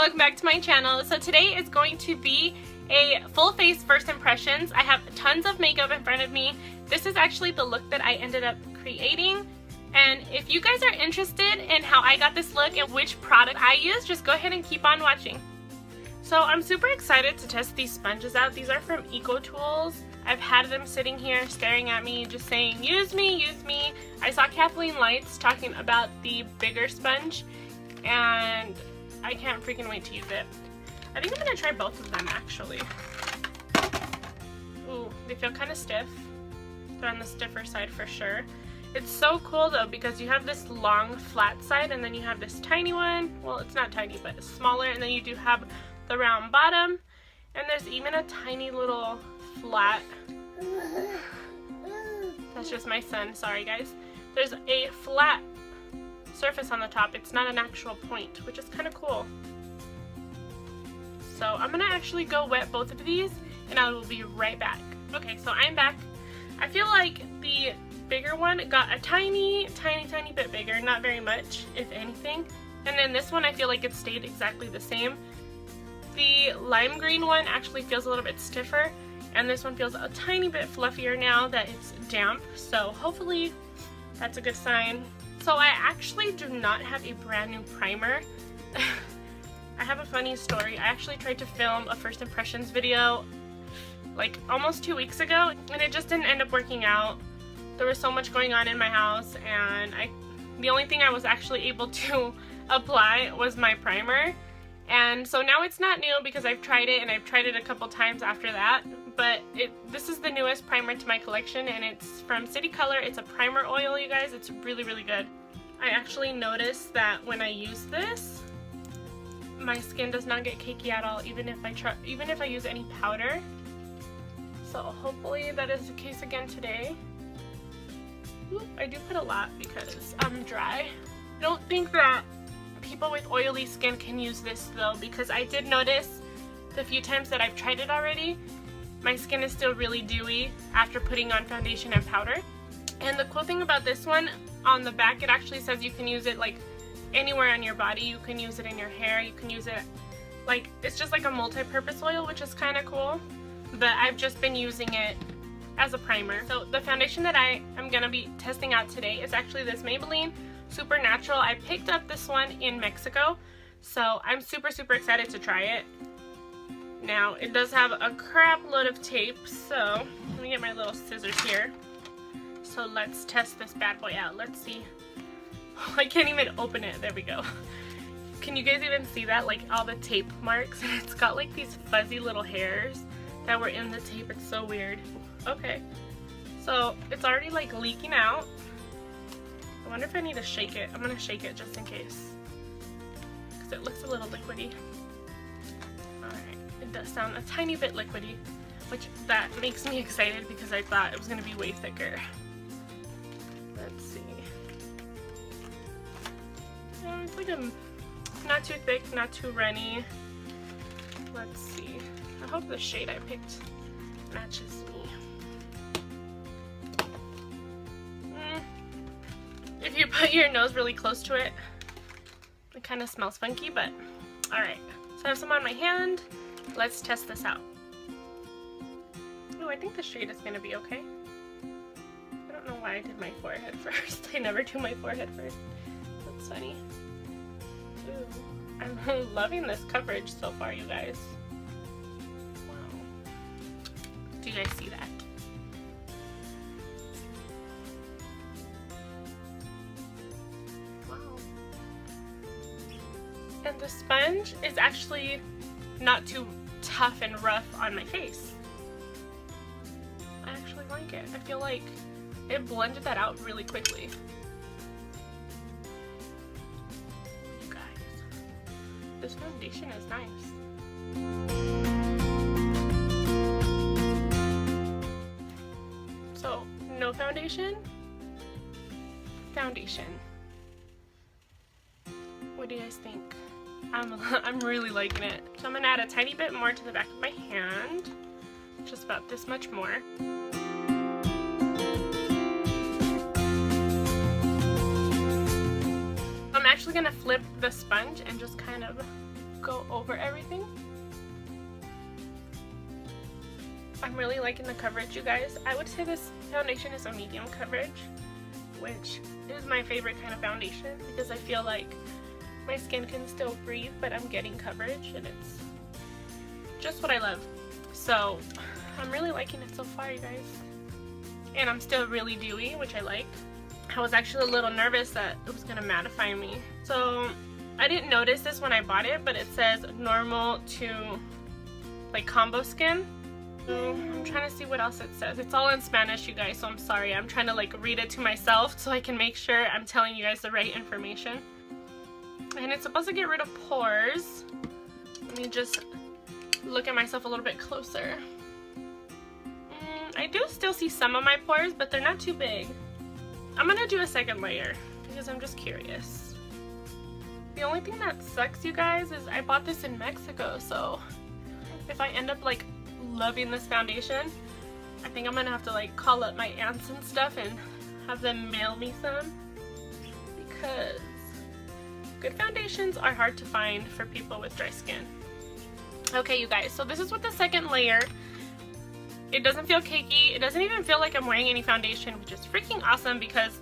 welcome back to my channel. So today is going to be a full face first impressions. I have tons of makeup in front of me. This is actually the look that I ended up creating. And if you guys are interested in how I got this look and which product I use, just go ahead and keep on watching. So I'm super excited to test these sponges out. These are from EcoTools. I've had them sitting here staring at me just saying, use me, use me. I saw Kathleen Lights talking about the bigger sponge and I can't freaking wait to use it. I think I'm gonna try both of them actually. Ooh, they feel kind of stiff. They're on the stiffer side for sure. It's so cool though because you have this long flat side and then you have this tiny one. Well, it's not tiny, but it's smaller, and then you do have the round bottom, and there's even a tiny little flat. That's just my son, sorry guys. There's a flat surface on the top. It's not an actual point, which is kind of cool. So I'm gonna actually go wet both of these and I will be right back. Okay, so I'm back. I feel like the bigger one got a tiny bit bigger, not very much, if anything. And then this one I feel like it stayed exactly the same. The lime green one actually feels a little bit stiffer, and this one feels a tiny bit fluffier now that it's damp. So hopefully that's a good sign. So I actually do not have a brand new primer. I have a funny story. I actually tried to film a first impressions video like almost 2 weeks ago and it just didn't end up working out. There was so much going on in my house and the only thing I was actually able to apply was my primer. And so now it's not new because I've tried it and I've tried it a couple times after that. But this is the newest primer to my collection and it's from City Color. It's a primer oil, you guys. It's really good. I actually noticed that when I use this, my skin does not get cakey at all, even if I use any powder. So hopefully that is the case again today. Ooh, I do put a lot because I'm dry. I don't think that people with oily skin can use this though, because I did notice the few times that I've tried it already, my skin is still really dewy after putting on foundation and powder. And the cool thing about this one, on the back it actually says you can use it like anywhere on your body. You can use it in your hair, you can use it like, it's just like a multi-purpose oil, which is kind of cool. But I've just been using it as a primer. So the foundation that I am gonna be testing out today is actually this Maybelline Supernatural. I picked up this one in Mexico, so I'm super excited to try it. Now it does have a crap load of tape, so let me get my little scissors here. So let's test this bad boy out. Let's see. I can't even open it. There we go. Can you guys even see that? Like all the tape marks, and it's got like these fuzzy little hairs that were in the tape. It's so weird. Okay, so it's already like leaking out. I wonder if I need to shake it. I'm gonna shake it just in case, because it looks a little liquidy. Alright, it does sound a tiny bit liquidy, which that makes me excited because I thought it was gonna be way thicker. Let's see. It's like not too thick, not too runny. Let's see. I hope the shade I picked matches me. If you put your nose really close to it, it kind of smells funky, but alright. So I have some on my hand. Let's test this out. Oh, I think the shade is going to be okay. I don't know why I did my forehead first. I never do my forehead first. That's funny. Ooh, I'm loving this coverage so far, you guys. Wow. Do you guys see that? And the sponge is actually not too tough and rough on my face. I actually like it. I feel like it blended that out really quickly. You guys, this foundation is nice. So, no foundation, foundation. What do you guys think? I'm really liking it. So I'm gonna add a tiny bit more to the back of my hand. Just about this much more. I'm actually gonna flip the sponge and just kind of go over everything. I'm really liking the coverage, you guys. I would say this foundation is a medium coverage, which is my favorite kind of foundation because I feel like my skin can still breathe, but I'm getting coverage, and it's just what I love. So I'm really liking it so far, you guys. And I'm still really dewy, which I like. I was actually a little nervous that it was gonna mattify me. So I didn't notice this when I bought it, but it says normal to like combo skin. So I'm trying to see what else it says. It's all in Spanish, you guys, so I'm sorry. I'm trying to like read it to myself so I can make sure I'm telling you guys the right information. And it's supposed to get rid of pores. Let me just look at myself a little bit closer. I do still see some of my pores, but they're not too big. I'm gonna do a second layer because I'm just curious. The only thing that sucks, you guys, is I bought this in Mexico, so if I end up like loving this foundation, I think I'm gonna have to like call up my aunts and stuff and have them mail me some, because good foundations are hard to find for people with dry skin. Okay, you guys, so this is what the second layer. It doesn't feel cakey. It doesn't even feel like I'm wearing any foundation, which is freaking awesome because,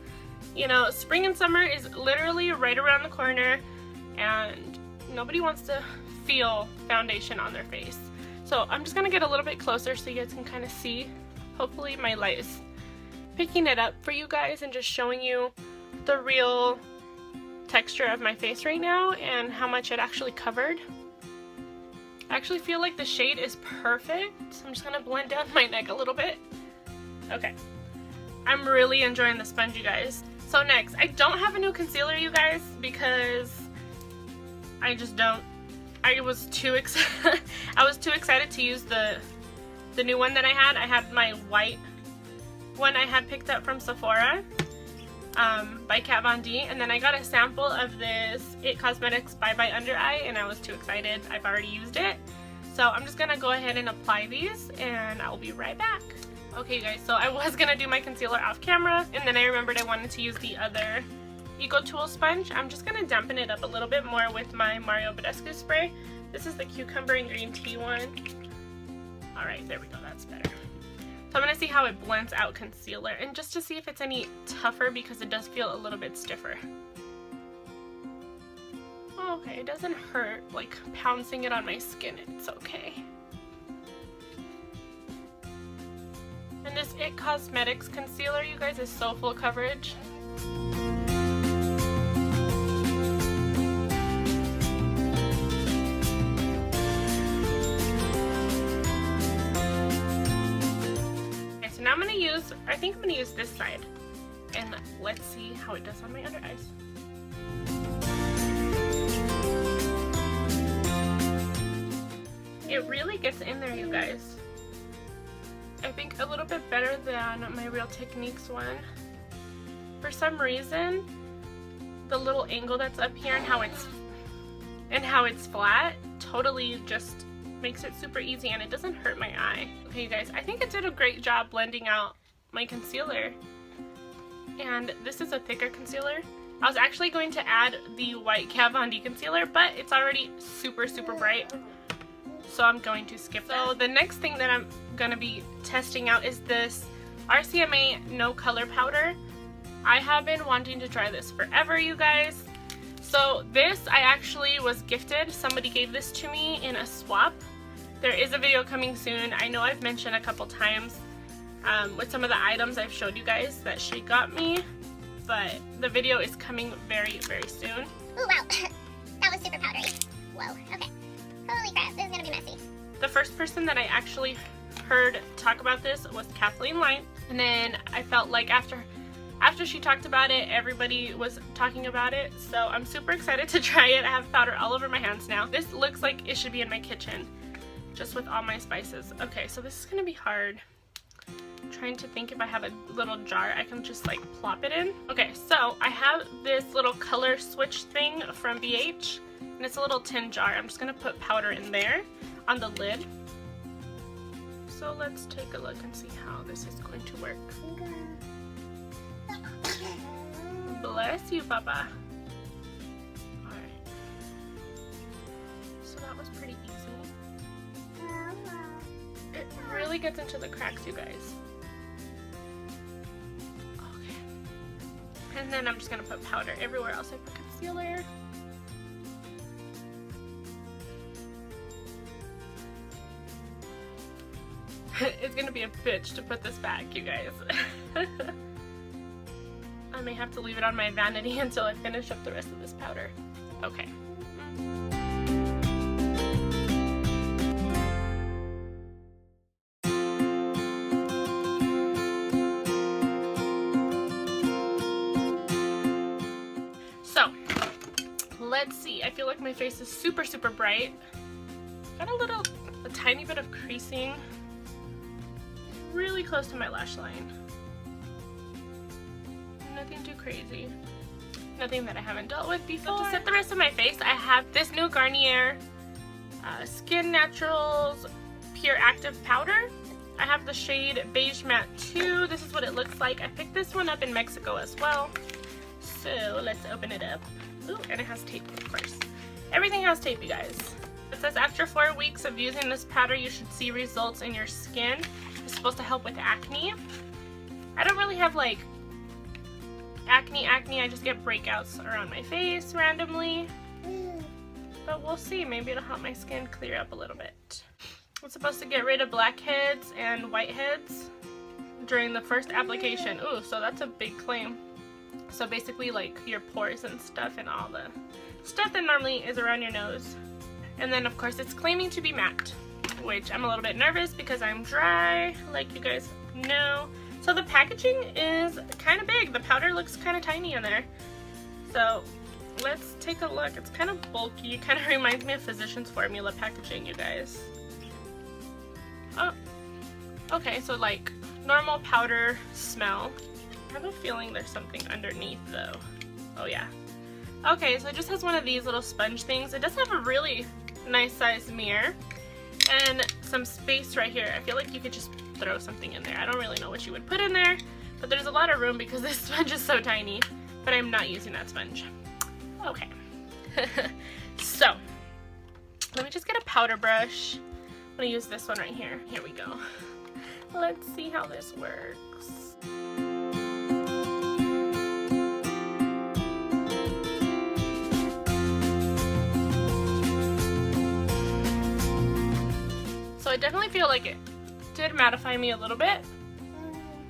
you know, spring and summer is literally right around the corner and nobody wants to feel foundation on their face. So I'm just gonna get a little bit closer so you guys can kind of see. Hopefully my light is picking it up for you guys and just showing you the real texture of my face right now and how much it actually covered. I actually feel like the shade is perfect. So I'm just gonna blend down my neck a little bit. Okay. I'm really enjoying the sponge, you guys. So next, I don't have a new concealer, you guys, because I just don't. I was too excited. I was too excited to use the new one that I had. I had my white one I had picked up from Sephora by Kat Von D, and then I got a sample of this It Cosmetics Bye Bye Under Eye, and I was too excited. I've already used it, so I'm just gonna go ahead and apply these, and I'll be right back. Okay, you guys. So I was gonna do my concealer off camera, and then I remembered I wanted to use the other Eco Tool sponge. I'm just gonna dampen it up a little bit more with my Mario Badescu spray. This is the cucumber and green tea one. Alright, there we go, that's better. So I'm gonna see how it blends out concealer, and just to see if it's any tougher, because it does feel a little bit stiffer. Oh, okay, it doesn't hurt like pouncing it on my skin, it's okay. And this It Cosmetics concealer, you guys, is so full coverage. Now I'm going to use, I think I'm going to use this side, and let's see how it does on my under eyes. It really gets in there, you guys. I think a little bit better than my Real Techniques one. For some reason, the little angle that's up here and how it's flat totally just makes it super easy, and it doesn't hurt my eye. Okay, you guys, I think it did a great job blending out my concealer. And this is a thicker concealer. I was actually going to add the white Kat Von D concealer, but it's already super, super bright, so I'm going to skip that. So the next thing that I'm gonna be testing out is this RCMA No Color Powder. I have been wanting to try this forever, you guys. So this I actually was gifted. Somebody gave this to me in a swap. There is a video coming soon. I know I've mentioned a couple times with some of the items I've showed you guys that she got me, but the video is coming very, very soon. Ooh, wow. That was super powdery. Whoa, okay. Holy crap, this is gonna be messy. The first person that I actually heard talk about this was Kathleen Light, and then I felt like after she talked about it, everybody was talking about it, so I'm super excited to try it. I have powder all over my hands now. This looks like it should be in my kitchen, just with all my spices. Okay, so this is gonna be hard. I'm trying to think if I have a little jar I can just like plop it in. Okay, so I have this little color switch thing from BH, and it's a little tin jar. I'm just gonna put powder in there on the lid. So let's take a look and see how this is going to work. Bless you, Papa. Alright. So really gets into the cracks, you guys. Okay. And then I'm just gonna put powder everywhere else I put concealer. It's gonna be a bitch to put this back, you guys. I may have to leave it on my vanity until I finish up the rest of this powder. Okay. So, let's see. I feel like my face is super, super bright. Got a tiny bit of creasing really close to my lash line. Nothing too crazy. Nothing that I haven't dealt with before. To set the rest of my face, I have this new Garnier Skin Naturals Pure Active Powder. I have the shade Beige Matte 2. This is what it looks like. I picked this one up in Mexico as well. So let's open it up. Ooh, and it has tape, of course. Everything has tape, you guys. It says after 4 weeks of using this powder, you should see results in your skin. It's supposed to help with acne. I don't really have like acne. I just get breakouts around my face randomly. But we'll see. Maybe it'll help my skin clear up a little bit. It's supposed to get rid of blackheads and whiteheads during the first application. Ooh, so that's a big claim. So basically like your pores and stuff and all the stuff that normally is around your nose. And then of course it's claiming to be matte, which I'm a little bit nervous because I'm dry, like you guys know. So the packaging is kind of big. The powder looks kind of tiny in there. So let's take a look. It's kind of bulky. It kind of reminds me of Physicians Formula packaging, you guys. Oh, okay, so like normal powder smell. I have a feeling there's something underneath though. Oh yeah. Okay, so it just has one of these little sponge things. It does have a really nice sized mirror and some space right here. I feel like you could just throw something in there. I don't really know what you would put in there, but there's a lot of room because this sponge is so tiny, but I'm not using that sponge. Okay. So, let me just get a powder brush. I'm gonna use this one right here. Here we go. Let's see how this works. So I definitely feel like it did mattify me a little bit.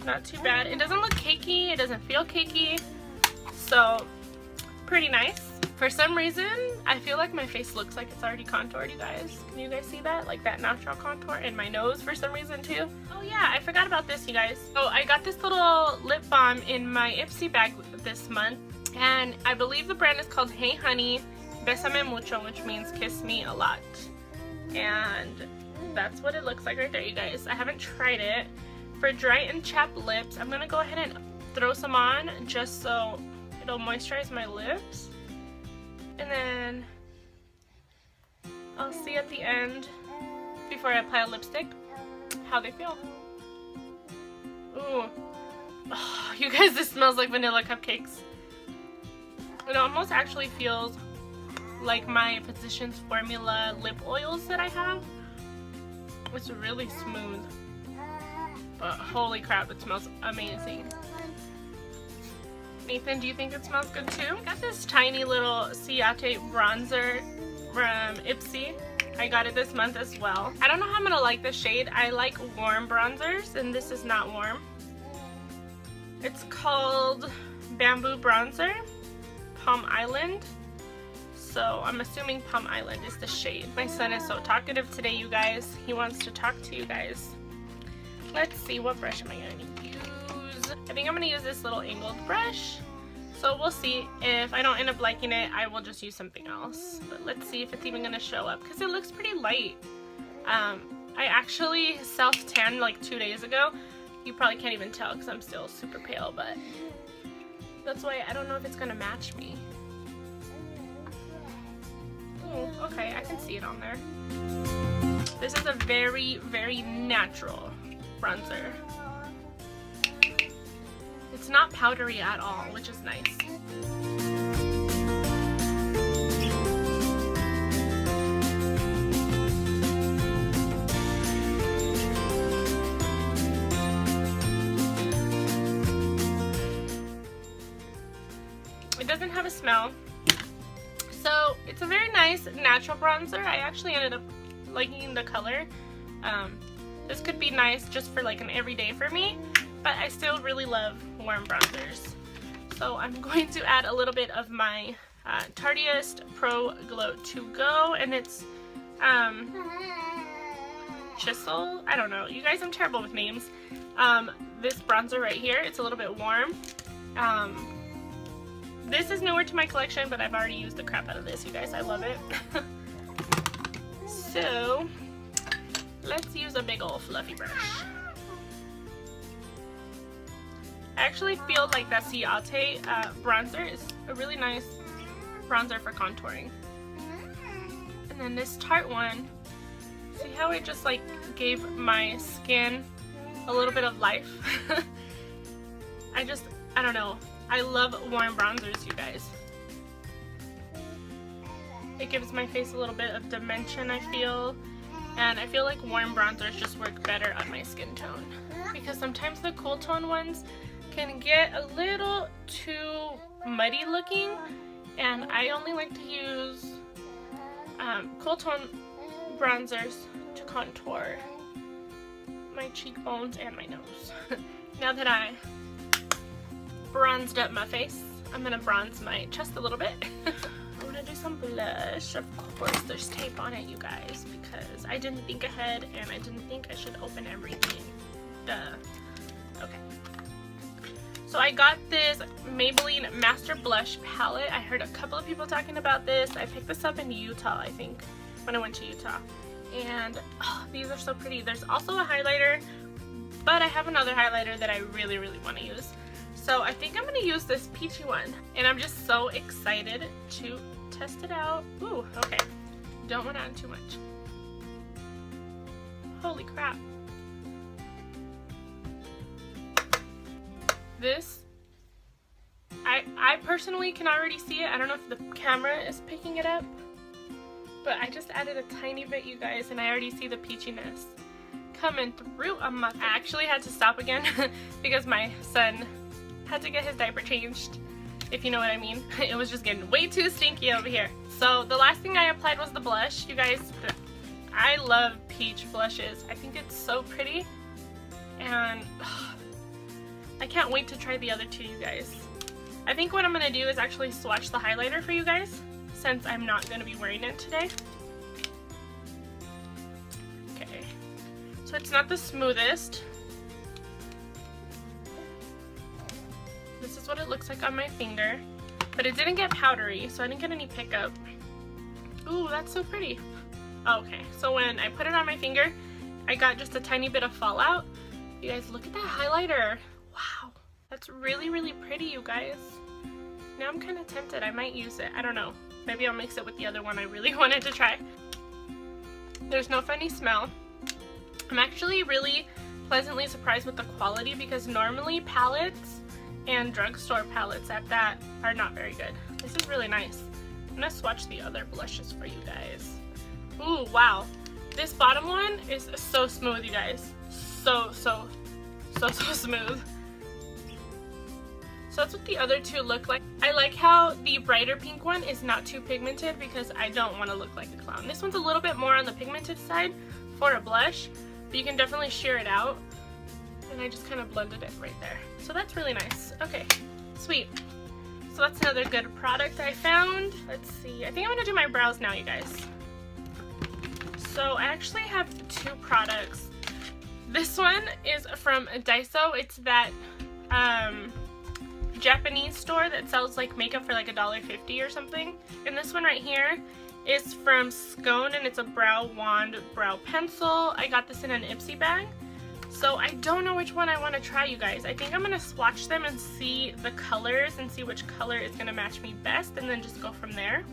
Not too bad. It doesn't look cakey. It doesn't feel cakey. So pretty nice. For some reason, I feel like my face looks like it's already contoured, you guys. Can you guys see that? Like that natural contour in my nose for some reason too. Oh yeah, I forgot about this, you guys. So I got this little lip balm in my Ipsy bag this month. And I believe the brand is called Hey Honey Bésame Mucho, which means kiss me a lot. And that's what it looks like right there, you guys. I haven't tried it. For dry and chapped lips, I'm gonna go ahead and throw some on just so it'll moisturize my lips. And then I'll see at the end, before I apply a lipstick, how they feel. Ooh. Oh, you guys, this smells like vanilla cupcakes. It almost actually feels like my Physicians Formula lip oils that I have. It's really smooth. But holy crap, it smells amazing. Nathan, do you think it smells good too? I got this tiny little Ciate bronzer from Ipsy. I got it this month as well. I don't know how I'm gonna like this shade. I like warm bronzers, and this is not warm. It's called Bamboo Bronzer, Palm Island. So I'm assuming Palm Island is the shade. My son is so talkative today, you guys. He wants to talk to you guys. Let's see, what brush am I going to use? I think I'm going to use this little angled brush. So we'll see. If I don't end up liking it, I will just use something else. But let's see if it's even going to show up, because it looks pretty light. I actually self-tanned like 2 days ago. You probably can't even tell because I'm still super pale, but that's why I don't know if it's going to match me. Ooh, okay, I can see it on there. This is a very, very natural bronzer. It's not powdery at all, which is nice. doesn't have a smell. So it's a very nice natural bronzer. I actually ended up liking the color. This could be nice just for like an everyday for me, but I still really love warm bronzers. So I'm going to add a little bit of my Tarteist Pro Glow To Go, and it's Chisel. I don't know. You guys, I'm terrible with names. This bronzer right here, it's a little bit warm. This is newer to my collection, but I've already used the crap out of this, you guys. I love it. So let's use a big old fluffy brush. I actually feel like that Ciate bronzer is a really nice bronzer for contouring. And then this Tarte one, see how it just like gave my skin a little bit of life? I don't know. I love warm bronzers, you guys. It gives my face a little bit of dimension, I feel. And I feel like warm bronzers just work better on my skin tone. Because sometimes the cool tone ones can get a little too muddy looking. And I only like to use cool tone bronzers to contour my cheekbones and my nose. Now that I bronzed up my face, I'm gonna bronze my chest a little bit. I'm gonna do some blush. Of course, there's tape on it, you guys, because I didn't think ahead and I didn't think I should open everything. Duh. Okay. So I got this Maybelline Master Blush palette. I heard a couple of people talking about this. I picked this up in Utah, I think, when I went to Utah. And oh, these are so pretty. There's also a highlighter, but I have another highlighter that I really, really want to use. So I think I'm going to use this peachy one. And I'm just so excited to test it out. Ooh, okay. Don't want to add too much. Holy crap. This, I personally can already see it. I don't know if the camera is picking it up, but I just added a tiny bit, you guys, and I already see the peachiness coming through on my... I actually had to stop again because my son had to get his diaper changed, if you know what I mean. It was just getting way too stinky over here. So the last thing I applied was the blush. You guys, I love peach blushes. I think it's so pretty, and I can't wait to try the other two, you guys. I think what I'm going to do is actually swatch the highlighter for you guys, since I'm not going to be wearing it today. Okay, so it's not the smoothest. This is what it looks like on my finger, but it didn't get powdery, so I didn't get any pickup. Ooh, that's so pretty. Okay, so when I put it on my finger, I got just a tiny bit of fallout. You guys, look at that highlighter. Wow, that's really, really pretty, you guys. Now I'm kind of tempted. I might use it. I don't know. Maybe I'll mix it with the other one I really wanted to try. There's no funny smell. I'm actually really pleasantly surprised with the quality, because normally palettes and drugstore palettes at that are not very good. This is really nice. I'm gonna swatch the other blushes for you guys. Ooh, wow. This bottom one is so smooth, you guys. So smooth. So that's what the other two look like. I like how the brighter pink one is not too pigmented, because I don't want to look like a clown. This one's a little bit more on the pigmented side for a blush, but you can definitely sheer it out. And I just kind of blended it right there. So that's really nice. Okay, sweet. So that's another good product I found. Let's see. I think I'm going to do my brows now, you guys. So I actually have two products. This one is from Daiso. It's that Japanese store that sells like makeup for like $1.50 or something. And this one right here is from Scone, and it's a brow wand brow pencil. I got this in an Ipsy bag. So I don't know which one I want to try, you guys. I think I'm going to swatch them and see the colors and see which color is going to match me best, and then just go from there.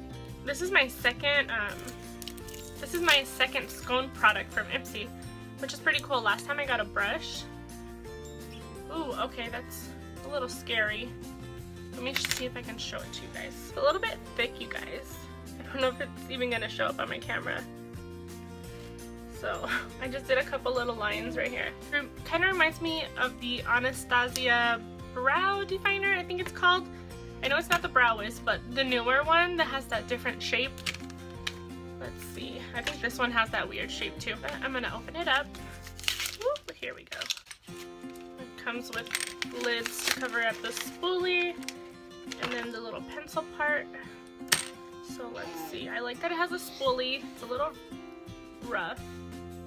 This is my second Scone product from Ipsy, which is pretty cool. Last time I got a brush. Ooh, okay, that's a little scary. Let me just see if I can show it to you guys. It's a little bit thick, you guys. I don't know if it's even going to show up on my camera. So I just did a couple little lines right here. It kind of reminds me of the Anastasia Brow Definer, I think it's called. I know it's not the Brow Wiz, but the newer one that has that different shape. Let's see. I think this one has that weird shape too, but I'm gonna open it up. Whoop, here we go. It comes with lids to cover up the spoolie and then the little pencil part. So let's see. I like that it has a spoolie. It's a little rough.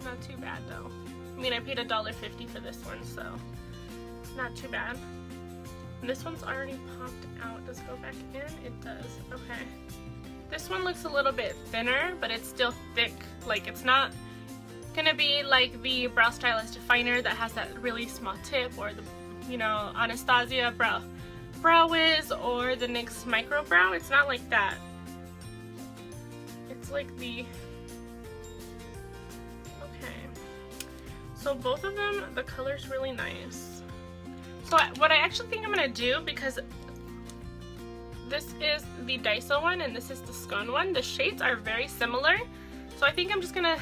Not too bad though. I mean, I paid $1.50 for this one, so not too bad. And this one's already popped out. Does it go back in? It does. Okay. This one looks a little bit thinner, but it's still thick. Like, it's not gonna be like the Brow Stylist Definer that has that really small tip, or the, you know, Anastasia Brow Wiz, or the NYX Micro Brow. It's not like that. It's like the... Okay. So both of them, the color's really nice. So what I actually think I'm gonna do, because this is the Daiso one and this is the Scone one, the shades are very similar. So I think I'm just gonna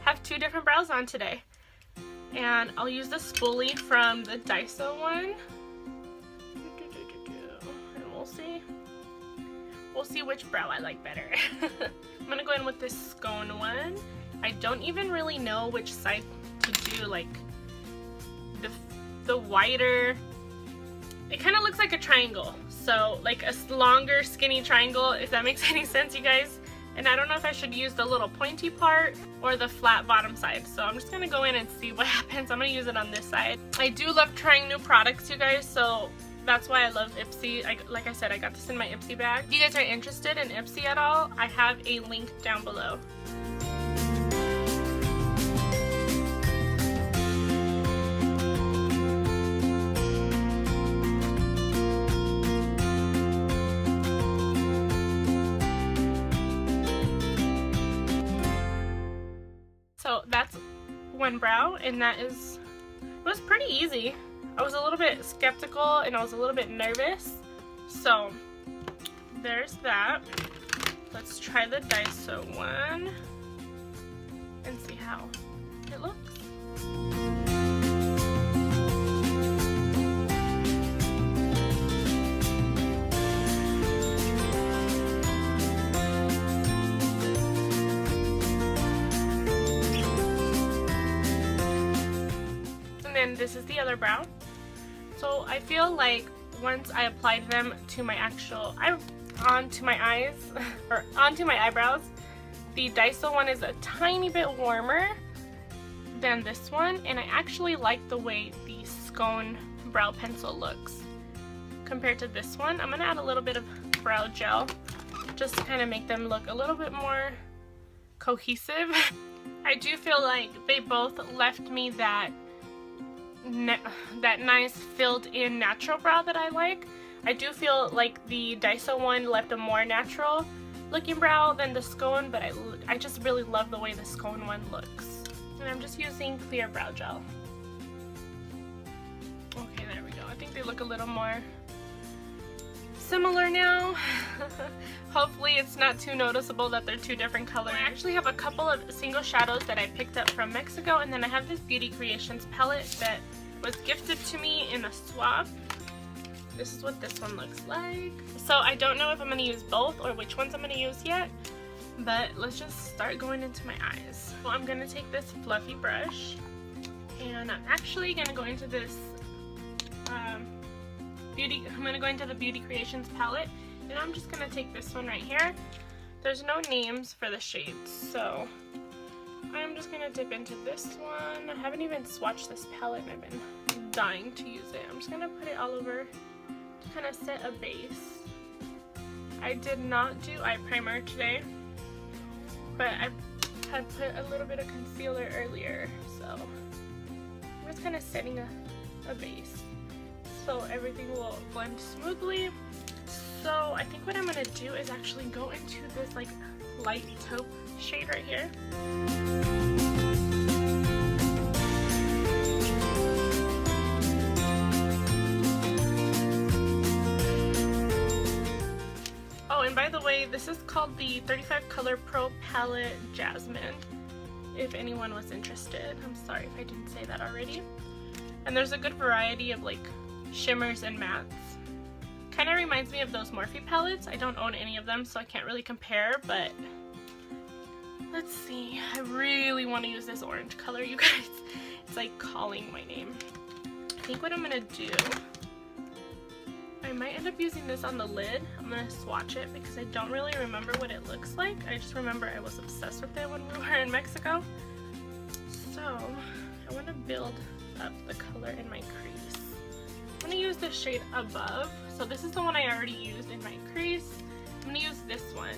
have two different brows on today. And I'll use the spoolie from the Daiso one. And we'll see. We'll see which brow I like better. I'm gonna go in with this Scone one. I don't even really know which side to do, like the wider. It kind of looks like a triangle, so like a longer skinny triangle, if that makes any sense, you guys. And I don't know if I should use the little pointy part or the flat bottom side, so I'm just gonna go in and see what happens. I'm gonna use it on this side. I do love trying new products, you guys, so that's why I love Ipsy. Like I said, I got this in my Ipsy bag. If you guys are interested in Ipsy at all, I have a link down below. So that's one brow, and that is, it was pretty easy. I was a little bit skeptical and I was a little bit nervous. So there's that. Let's try the Daiso one and see how it looks. And this is the other brow. So I feel like once I applied them to my onto my eyes, or onto my eyebrows, the Daiso one is a tiny bit warmer than this one, and I actually like the way the Scone brow pencil looks compared to this one. I'm gonna add a little bit of brow gel just to kind of make them look a little bit more cohesive. I do feel like they both left me that nice filled in natural brow that I like. I do feel like the Daiso one left a more natural looking brow than the Scone, but I just really love the way the Scone one looks. And I'm just using clear brow gel. Okay, there we go. I think they look a little more similar now. Hopefully it's not too noticeable that they're two different colors. I actually have a couple of single shadows that I picked up from Mexico, and then I have this Beauty Creations palette that was gifted to me in a swap. This is what this one looks like. So I don't know if I'm going to use both or which ones I'm going to use yet, but let's just start going into my eyes. So I'm going to take this fluffy brush, and I'm actually going to go into this I'm going to go into the Beauty Creations palette, and I'm just going to take this one right here. There's no names for the shades, so I'm just going to dip into this one. I haven't even swatched this palette, and I've been dying to use it. I'm just going to put it all over to kind of set a base. I did not do eye primer today, but I had put a little bit of concealer earlier, so I'm just kind of setting a base so everything will blend smoothly. So I think what I'm going to do is actually go into this like light taupe shade right here. Oh, and by the way, this is called the 35 Color Pro Palette Jasmine, if anyone was interested. I'm sorry if I didn't say that already. And there's a good variety of like shimmers and mattes. kind of reminds me of those Morphe palettes. I don't own any of them, so I can't really compare, but let's see. I really want to use this orange color, you guys. It's like calling my name. I think what I'm gonna do, I might end up using this on the lid. I'm gonna swatch it because I don't really remember what it looks like. I just remember I was obsessed with it when we were in Mexico. So I want to build up the color in my crease. I'm gonna use the shade Above. So this is the one I already used in my crease. I'm gonna use this one.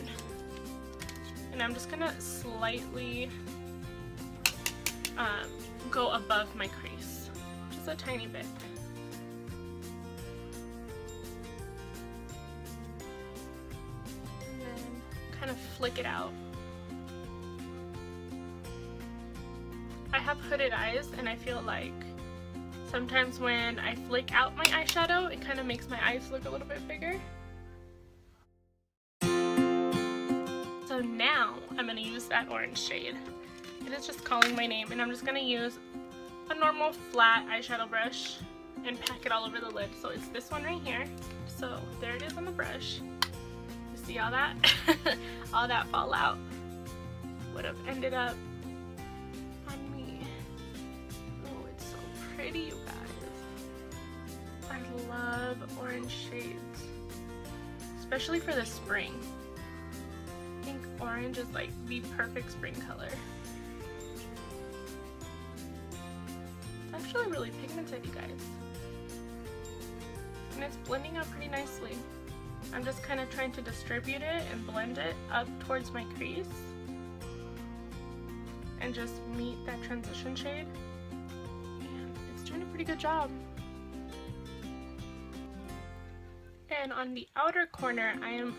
And I'm just gonna slightly go above my crease. Just a tiny bit. And then kind of flick it out. I have hooded eyes, and I feel like sometimes when I flick out my eyeshadow, it kind of makes my eyes look a little bit bigger. So now I'm going to use that orange shade. It is just calling my name, and I'm just going to use a normal flat eyeshadow brush and pack it all over the lid. So it's this one right here. So there it is on the brush. You see all that? All that fallout would have ended up on me. Oh, it's so pretty, you guys. I love orange shades, especially for the spring. I think orange is like the perfect spring color. It's actually really pigmented, you guys. And it's blending out pretty nicely. I'm just kind of trying to distribute it and blend it up towards my crease and just meet that transition shade. And it's doing a pretty good job. And on the outer corner, I am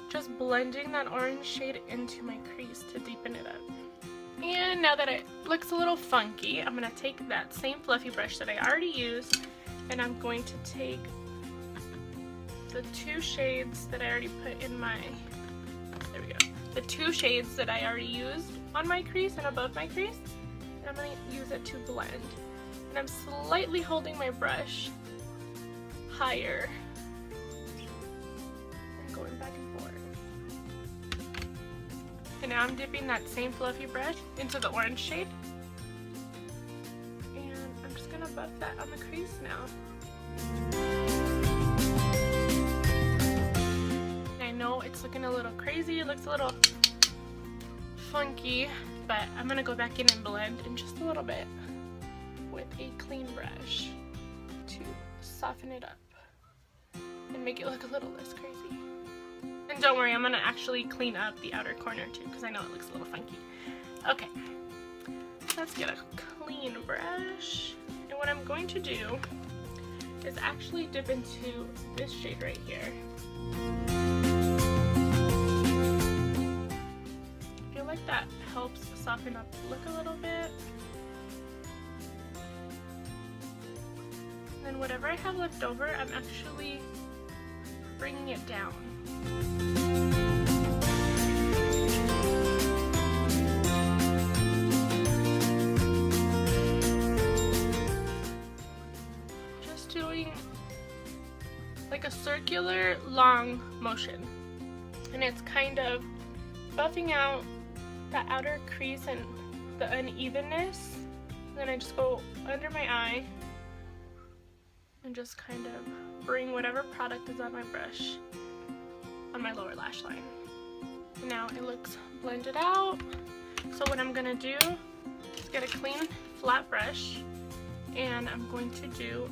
just blending that orange shade into my crease to deepen it up. And now that it looks a little funky, I'm going to take that same fluffy brush that I already used, and I'm going to take the two shades that I already put in my, there we go, the two shades that I already used on my crease and above my crease, and I'm going to use it to blend. And I'm slightly holding my brush higher and going back and forth. And now I'm dipping that same fluffy brush into the orange shade. And I'm just going to buff that on the crease now. And I know it's looking a little crazy, it looks a little funky, but I'm going to go back in and blend in just a little bit with a clean brush to soften it up and make it look a little less crazy. And don't worry, I'm going to actually clean up the outer corner too, because I know it looks a little funky. Okay, let's get a clean brush. And what I'm going to do is actually dip into this shade right here. I feel like that helps soften up the look a little bit. And then whatever I have left over, I'm actually bringing it down. Just doing like a circular long motion, and it's kind of buffing out the outer crease and the unevenness. And then I just go under my eye and just kind of bring whatever product is on my brush on my lower lash line. Now it looks blended out. So what I'm gonna do is get a clean flat brush, and I'm going to do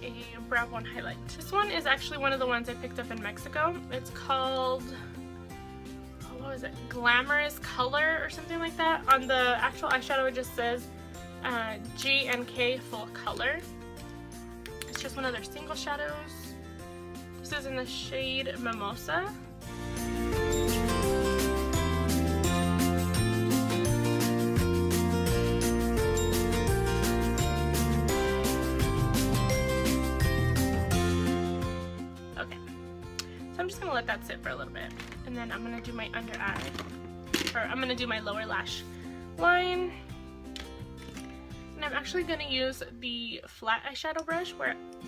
a brow bone highlight. This one is actually one of the ones I picked up in Mexico. It's called, oh, what was it? Glamorous Color or something like that. On the actual eyeshadow it just says G and K Full Color. It's just one of their single shadows. This is in the shade Mimosa. Okay, so I'm just gonna let that sit for a little bit, and then I'm gonna do my under eye, or I'm gonna do my lower lash line. And I'm actually going to use the flat eyeshadow brush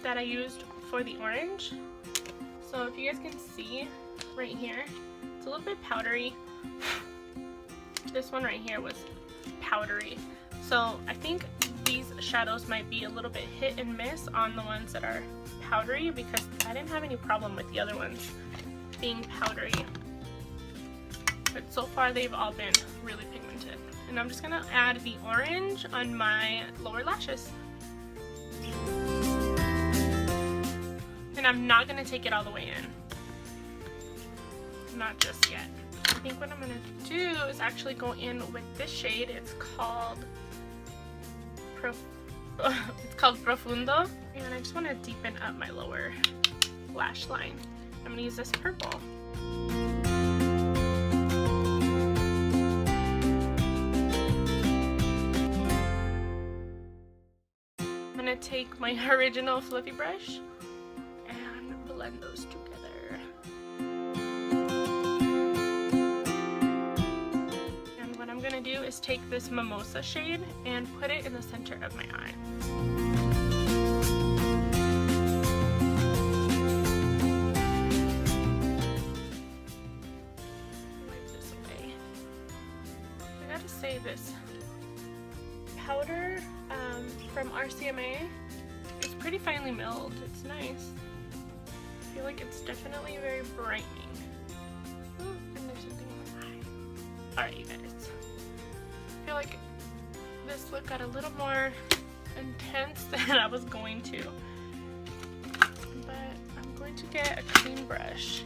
that I used for the orange. So if you guys can see right here, it's a little bit powdery. This one right here was powdery. So I think these shadows might be a little bit hit and miss on the ones that are powdery, because I didn't have any problem with the other ones being powdery. But so far they've all been really pigmented. And I'm just gonna add the orange on my lower lashes. And I'm not gonna take it all the way in. Not just yet. I think what I'm gonna do is actually go in with this shade. It's called Profundo. And I just wanna deepen up my lower lash line. I'm gonna use this purple. I'm gonna take my original fluffy brush and blend those together. And what I'm gonna do is take this mimosa shade and put it in the center of my eye. Wipe this away. I gotta say, this powder from RCMA is pretty finely milled. It's nice. I feel like it's definitely very brightening. Oh, and there's something in my eye. Alright, you guys. I feel like this look got a little more intense than I was going to. But I'm going to get a clean brush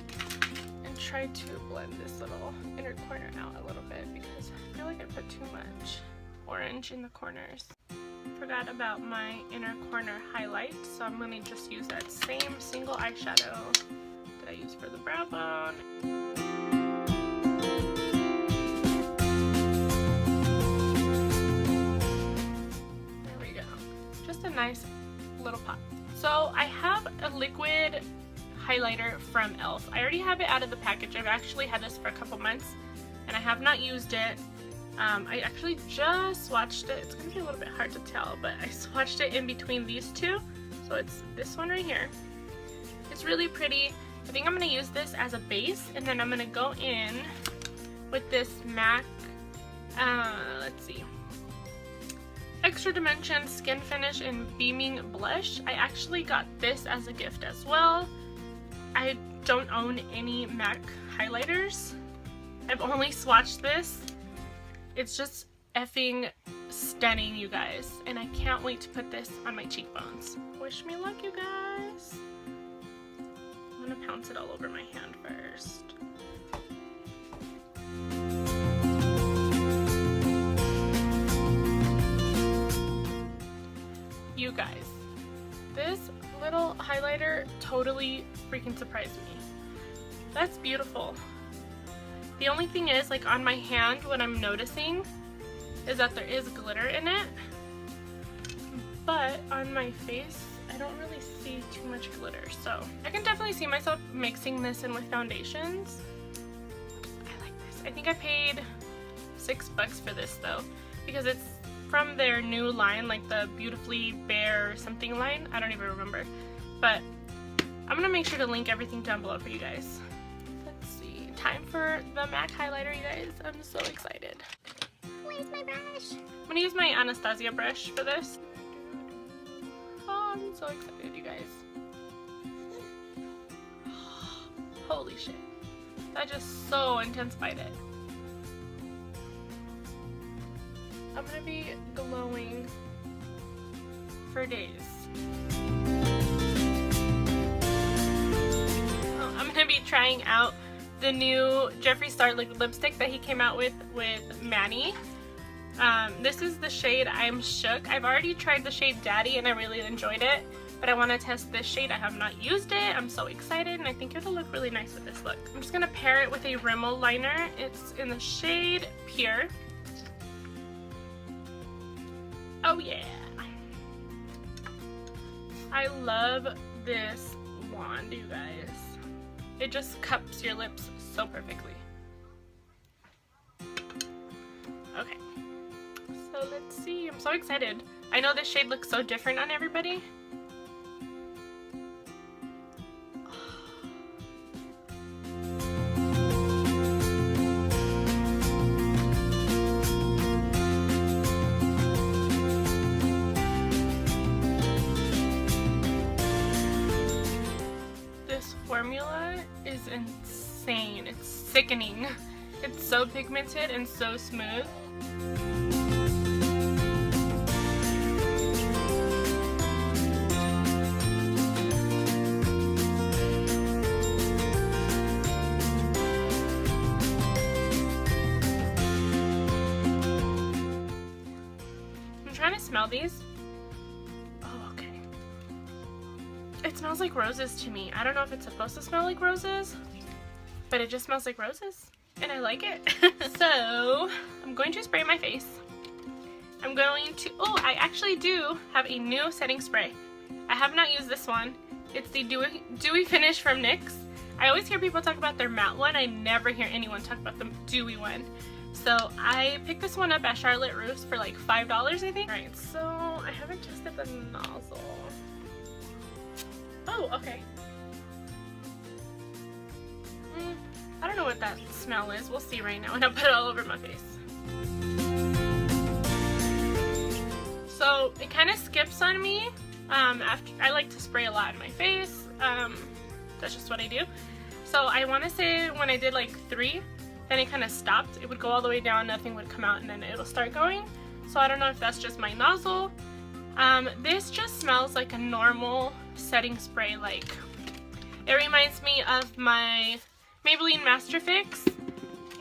and try to blend this little inner corner out a little bit, because I feel like I put too much orange in the corners. Forgot about my inner corner highlight, so I'm going to just use that same single eyeshadow that I used for the brow bone. There we go. Just a nice little pop. So I have a liquid highlighter from e.l.f. I already have it out of the package. I've actually had this for a couple months and I have not used it. I actually just swatched it. It's going to be a little bit hard to tell, but I swatched it in between these two. So it's this one right here. It's really pretty. I think I'm going to use this as a base, and then I'm going to go in with this MAC, let's see, Extra Dimension Skin Finish in Beaming Blush. I actually got this as a gift as well. I don't own any MAC highlighters. I've only swatched this. It's just effing stunning, you guys, and I can't wait to put this on my cheekbones. Wish me luck, you guys. I'm gonna pounce it all over my hand first. You guys, this little highlighter totally freaking surprised me. That's beautiful. The only thing is, like on my hand, what I'm noticing is that there is glitter in it, but on my face, I don't really see too much glitter. So I can definitely see myself mixing this in with foundations. I like this. I think I paid $6 for this though, because it's from their new line, like the Beautifully Bare something line. I don't even remember, but I'm gonna make sure to link everything down below for you guys. Time for the MAC highlighter, you guys. I'm so excited. Where's my brush? I'm gonna use my Anastasia brush for this. Oh, I'm so excited, you guys. Holy shit. That just so intensified it. I'm gonna be glowing for days. I'm gonna be trying out the new Jeffree Star liquid lipstick that he came out with Manny. This is the shade I'm Shook. I've already tried the shade Daddy and I really enjoyed it, but I want to test this shade. I have not used it. I'm so excited and I think it'll look really nice with this look. I'm just going to pair it with a Rimmel liner. It's in the shade Pure. Oh yeah. I love this wand, you guys. It just cups your lips so perfectly. Okay, so let's see. I'm so excited. I know this shade looks so different on everybody. insane. It's sickening. It's so pigmented and so smooth. I'm trying to smell these. Oh, okay. It smells like roses to me. I don't know if it's supposed to smell like roses, but it just smells like roses, and I like it. So, I'm going to spray my face. I'm going to, oh, I actually do have a new setting spray. I have not used this one. It's the Dewy Finish from NYX. I always hear people talk about their matte one. I never hear anyone talk about the dewy one. So I picked this one up at Charlotte Russe for like $5, I think. Alright, so I haven't tested the nozzle. Oh, okay. I don't know what that smell is. We'll see right now, and I'll put it all over my face. So it kind of skips on me. After I like to spray a lot in my face. That's just what I do. So I want to say when I did like 3, then it kind of stopped. It would go all the way down, nothing would come out, and then it'll start going. So I don't know if that's just my nozzle. This just smells like a normal setting spray. Like, it reminds me of my Maybelline Master Fix,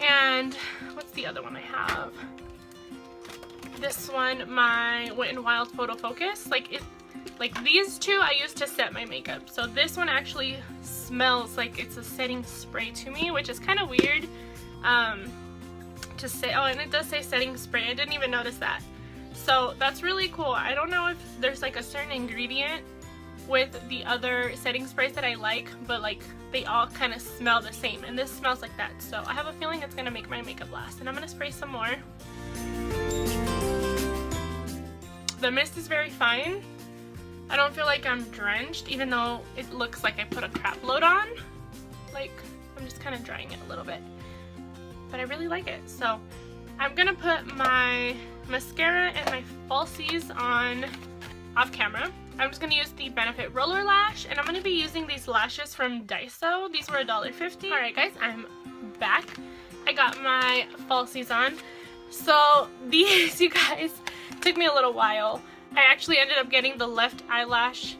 and what's the other one I have? This one, my Wet n Wild Photo Focus. Like these two I use to set my makeup. So this one actually smells like it's a setting spray to me, which is kind of weird to say. Oh, and it does say setting spray. I didn't even notice that. So that's really cool. I don't know if there's like a certain ingredient with the other setting sprays that I like, but like they all kind of smell the same, and this smells like that. So I have a feeling it's gonna make my makeup last, and I'm gonna spray some more. The mist is very fine. I don't feel like I'm drenched, even though it looks like I put a crap load on. Like, I'm just kind of drying it a little bit. But I really like it. So I'm gonna put my mascara and my falsies on off camera. I'm just gonna use the Benefit Roller Lash, and I'm gonna be using these lashes from Daiso. These were $1.50. Alright guys, I'm back. I got my falsies on. So these, you guys, took me a little while. I actually ended up getting the left eyelash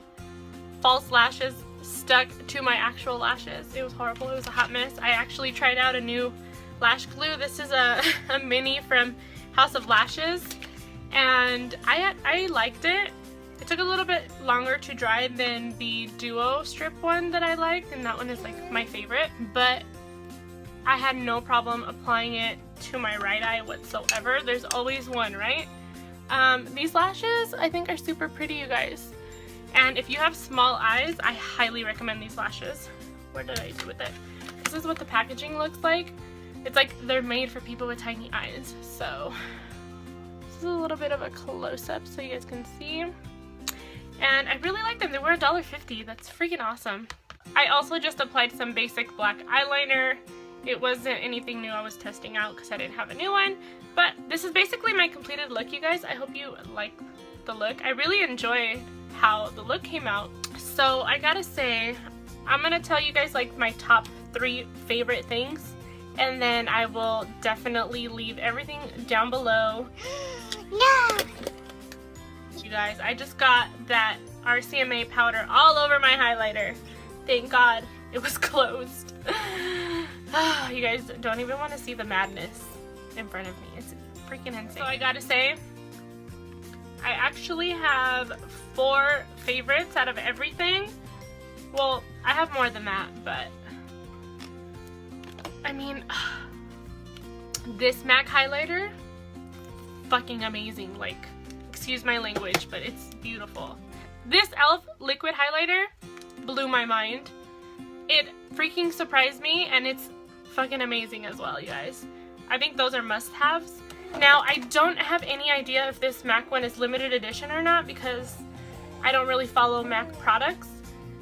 false lashes stuck to my actual lashes. It was horrible. It was a hot mess. I actually tried out a new lash glue. This is a mini from House of Lashes, and I liked it. It took a little bit longer to dry than the duo strip one that I liked, and that one is like my favorite, but I had no problem applying it to my right eye whatsoever. There's always one, right? These lashes I think are super pretty, you guys. And if you have small eyes, I highly recommend these lashes. What did I do with it? This is what the packaging looks like. It's like they're made for people with tiny eyes. So this is a little bit of a close-up so you guys can see. And I really like them. They were $1.50. That's freaking awesome. I also just applied some basic black eyeliner. It wasn't anything new I was testing out because I didn't have a new one. But this is basically my completed look, you guys. I hope you like the look. I really enjoy how the look came out. So I gotta say, I'm gonna tell you guys like my top 3 favorite things, and then I will definitely leave everything down below. No! You guys, I just got that RCMA powder all over my highlighter. Thank God it was closed. You guys don't even want to see the madness in front of me. It's freaking insane. So I gotta say, I actually have 4 favorites out of everything. Well, I have more than that, but I mean, this MAC highlighter, fucking amazing. Like, excuse my language, but it's beautiful. This e.l.f. liquid highlighter blew my mind. It freaking surprised me, and it's fucking amazing as well, you guys. I think those are must-haves. Now, I don't have any idea if this MAC one is limited edition or not because I don't really follow MAC products.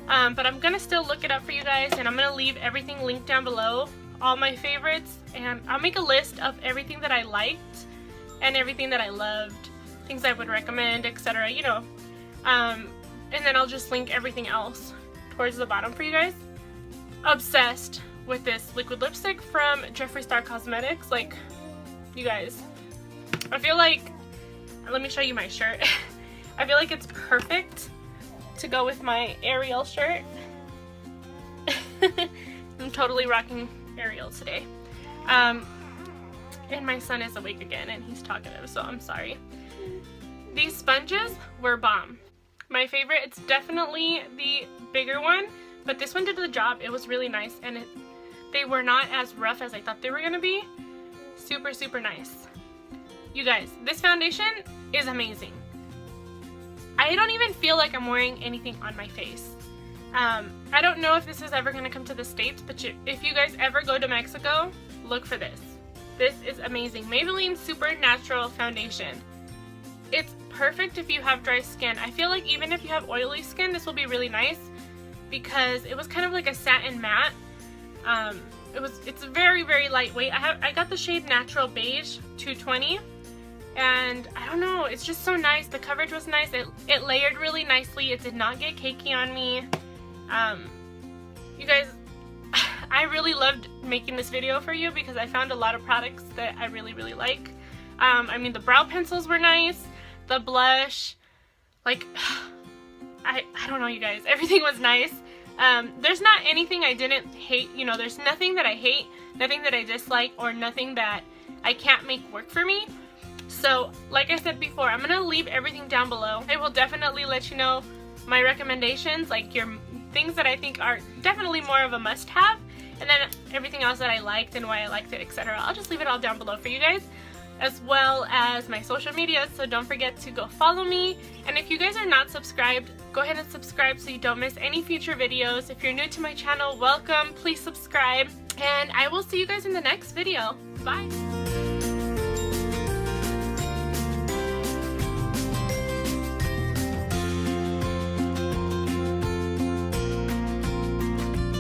But I'm gonna still look it up for you guys, and I'm gonna leave everything linked down below, all my favorites, and I'll make a list of everything that I liked and everything that I loved, things I would recommend, etc., you know. And then I'll just link everything else towards the bottom for you guys. Obsessed with this liquid lipstick from Jeffree Star Cosmetics. Like, you guys, I feel like, let me show you my shirt. I feel like it's perfect to go with my Ariel shirt. I'm totally rocking Ariel today. And my son is awake again and he's talkative, so I'm sorry. These sponges were bomb. My favorite, it's definitely the bigger one, but this one did the job. It was really nice, and they were not as rough as I thought they were gonna be. Super, super nice. You guys, this foundation is amazing. I don't even feel like I'm wearing anything on my face. I don't know if this is ever gonna come to the States, but if you guys ever go to Mexico, look for this. This is amazing. Maybelline Super Natural Foundation. It's perfect if you have dry skin. I feel like even if you have oily skin, this will be really nice because it was kind of like a satin matte. It's very, very lightweight. I got the shade Natural Beige 220, and I don't know, it's just so nice. The coverage was nice. It layered really nicely. It did not get cakey on me. You guys, I really loved making this video for you because I found a lot of products that I really, really like. I mean, the brow pencils were nice. The blush, like, I don't know, you guys. Everything was nice. There's not anything I didn't hate. You know, there's nothing that I hate, nothing that I dislike, or nothing that I can't make work for me. So, like I said before, I'm gonna leave everything down below. I will definitely let you know my recommendations, like your things that I think are definitely more of a must-have, and then everything else that I liked and why I liked it, etc. I'll just leave it all down below for you guys, as well as my social media, so don't forget to go follow me. And if you guys are not subscribed, go ahead and subscribe so you don't miss any future videos. If you're new to my channel, welcome, please subscribe, and I will see you guys in the next video. Bye!